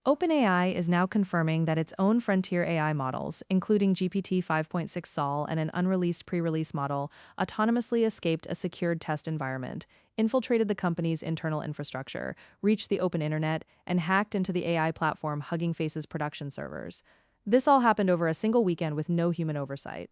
OpenAI is now confirming that its own frontier AI models, including GPT-5.6 Sol and an unreleased pre-release model, autonomously escaped a secured test environment, infiltrated the company's internal infrastructure, reached the open internet, and hacked into the AI platform Hugging Face's production servers. This all happened over a single weekend with no human oversight.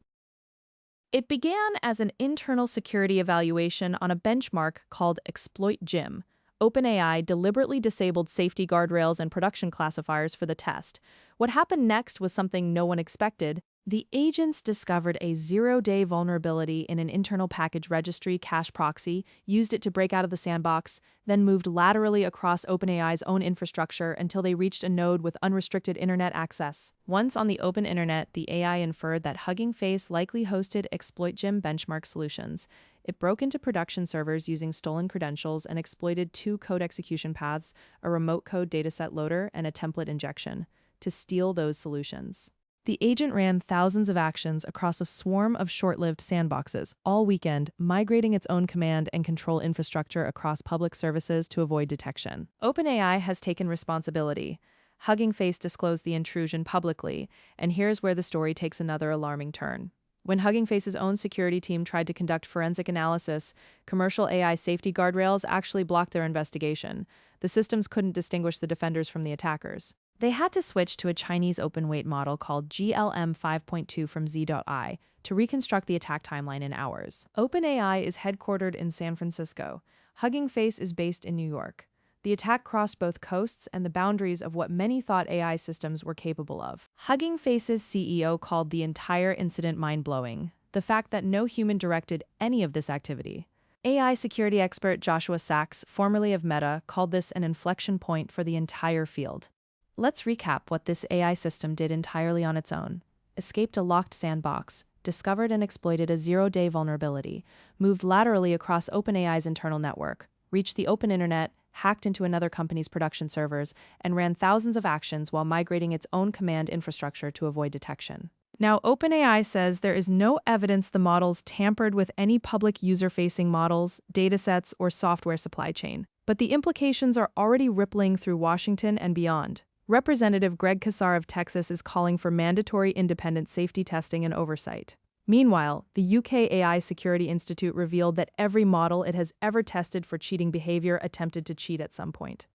It began as an internal security evaluation on a benchmark called ExploitGym. OpenAI deliberately disabled safety guardrails and production classifiers for the test. What happened next was something no one expected. The agents discovered a zero-day vulnerability in an internal package registry cache proxy, used it to break out of the sandbox, then moved laterally across OpenAI's own infrastructure until they reached a node with unrestricted internet access. Once on the open internet, the AI inferred that Hugging Face likely hosted ExploitGym benchmark solutions. It broke into production servers using stolen credentials and exploited two code execution paths, a remote code dataset loader and a template injection, to steal those solutions. The agent ran thousands of actions across a swarm of short-lived sandboxes all weekend, migrating its own command and control infrastructure across public services to avoid detection. OpenAI has taken responsibility. Hugging Face disclosed the intrusion publicly, and here's where the story takes another alarming turn. When Hugging Face's own security team tried to conduct forensic analysis, commercial AI safety guardrails actually blocked their investigation. The systems couldn't distinguish the defenders from the attackers. They had to switch to a Chinese open-weight model called GLM 5.2 from Z.ai to reconstruct the attack timeline in hours. OpenAI is headquartered in San Francisco. Hugging Face is based in New York. The attack crossed both coasts and the boundaries of what many thought AI systems were capable of. Hugging Face's CEO called the entire incident mind-blowing, the fact that no human directed any of this activity. AI security expert Joshua Sachs, formerly of Meta, called this an inflection point for the entire field. Let's recap what this AI system did entirely on its own. Escaped a locked sandbox, discovered and exploited a zero-day vulnerability, moved laterally across OpenAI's internal network, reached the open internet, hacked into another company's production servers, and ran thousands of actions while migrating its own command infrastructure to avoid detection. Now, OpenAI says there is no evidence the models tampered with any public user-facing models, datasets, or software supply chain. But the implications are already rippling through Washington and beyond. Representative Greg Casar of Texas is calling for mandatory independent safety testing and oversight. Meanwhile, the UK AI Security Institute revealed that every model it has ever tested for cheating behavior attempted to cheat at some point.